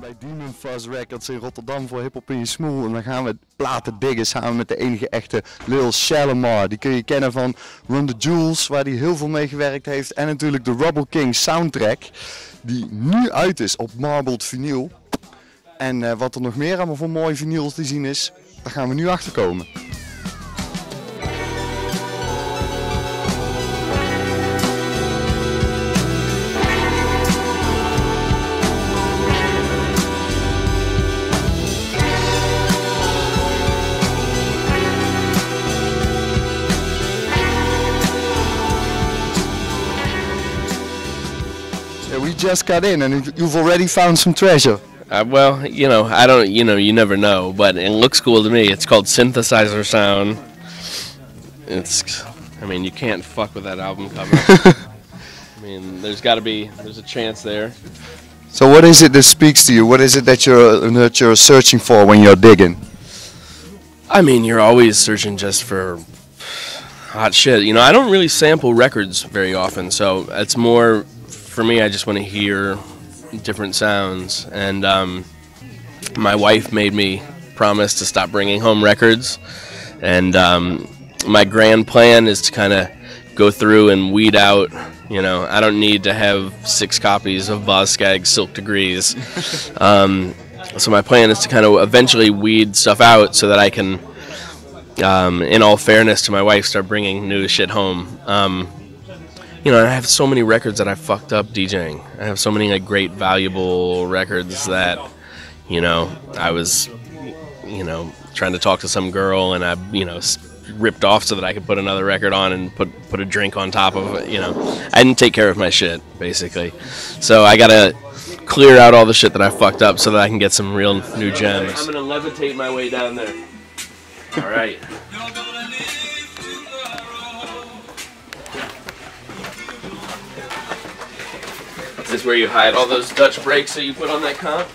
bij Demonfuzz Records in Rotterdam voor Hiphop in je smoel. En dan gaan we platen diggen samen met de enige echte Little Shalimar. Die kun je kennen van Little Jewels, waar hij heel veel mee gewerkt heeft. En natuurlijk de Rubble Kings soundtrack, die nu uit is op marbled vinyl. En wat er nog meer allemaal voor mooie vinyls te zien is, daar gaan we nu achter komen. We just got in and you've already found some treasure. Well, you know, I don't, you never know, but it looks cool to me. It's called Synthesizer Sound. I mean, you can't fuck with that album cover. I mean, there's a chance there. So what is it that speaks to you? What is it that you're searching for when you're digging? I mean, you're always searching just for hot shit. You know, I don't really sample records very often, so it's more, for me, I just want to hear different sounds. And my wife made me promise to stop bringing home records. And my grand plan is to kind of go through and weed out, you know, I don't need to have 6 copies of Boz Scaggs' Silk Degrees. So my plan is to kind of eventually weed stuff out so that I can, in all fairness to my wife, start bringing new shit home. You know, I have so many records that I fucked up DJing. I have so many like great, valuable records that, you know, I was, you know, trying to talk to some girl and I, you know, ripped off so that I could put another record on and put a drink on top of it. You know, I didn't take care of my shit basically. So I gotta clear out all the shit that I fucked up so that I can get some real new gems. I'm gonna levitate my way down there. All right. Is this where you hide all those Dutch brakes that you put on that comp?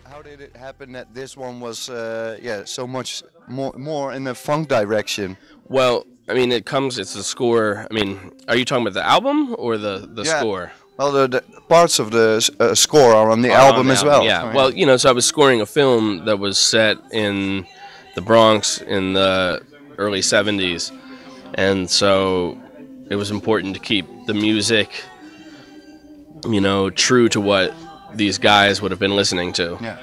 How did it happen that this one was so much more in the funk direction? Well, I mean, it's the score. I mean, are you talking about the album or the score? Well, the parts of the score are on the album as well. Yeah, well, you know, so I was scoring a film that was set in the Bronx in the early 70s. And so it was important to keep the music, you know, true to what these guys would have been listening to. Yeah.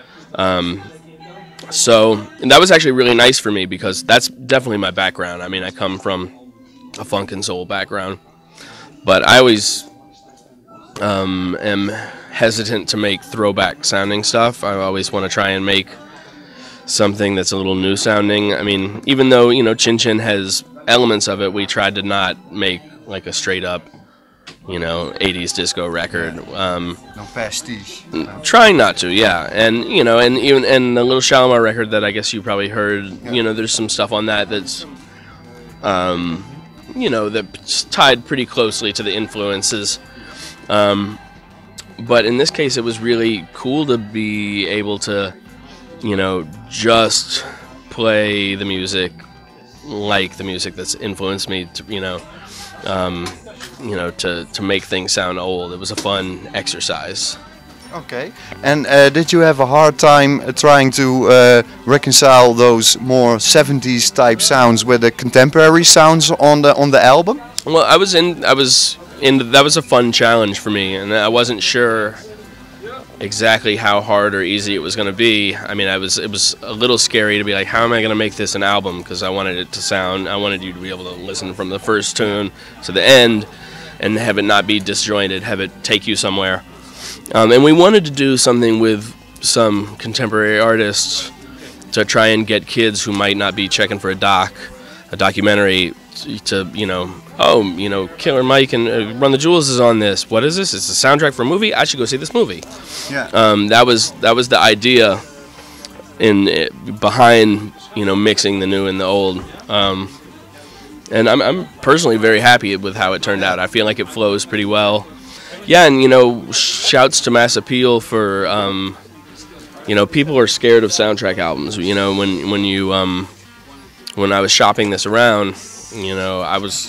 So and that was actually really nice for me because that's definitely my background. I mean, I come from a funk and soul background, but I always am hesitant to make throwback sounding stuff. I always want to try and make something that's a little new sounding. I mean, even though, you know, Chin Chin has elements of it, we tried to not make like a straight up, you know, 80s disco record. No pastiche. Trying not to, yeah. And, you know, and even the Little Shalimar record that I guess you probably heard, you know, there's some stuff on that that's, you know, that's tied pretty closely to the influences. But in this case, it was really cool to be able to, you know, just play the music like the music that's influenced me to, you know, to make things sound old. It was a fun exercise. Okay. And did you have a hard time trying to reconcile those more 70s type sounds with the contemporary sounds on the album? Well, that was a fun challenge for me, and I wasn't sure exactly how hard or easy it was going to be. I mean, it was a little scary to be like, how am I going to make this an album? Because I wanted it to sound, I wanted you to be able to listen from the first tune to the end and have it not be disjointed, have it take you somewhere. And we wanted to do something with some contemporary artists to try and get kids who might not be checking for a documentary to, you know, oh, you know, Killer Mike and Run the Jewels is on this. What is this? It's a soundtrack for a movie? I should go see this movie. Yeah. That was the idea behind, you know, mixing the new and the old. And I'm personally very happy with how it turned out. I feel like it flows pretty well. Yeah, and, you know, shouts to Mass Appeal for, you know, people are scared of soundtrack albums. You know, when I was shopping this around, you know,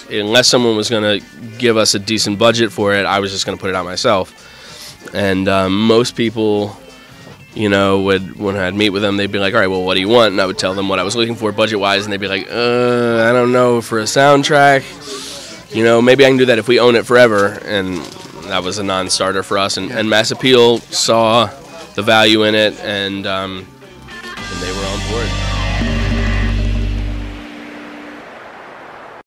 unless someone was going to give us a decent budget for it, I was just going to put it out myself. And most people, you know, when I'd meet with them, they'd be like, all right, well, what do you want? And I would tell them what I was looking for budget-wise, and they'd be like, I don't know, for a soundtrack, you know, maybe I can do that if we own it forever. And that was a non-starter for us. And Mass Appeal saw the value in it, and they were on board.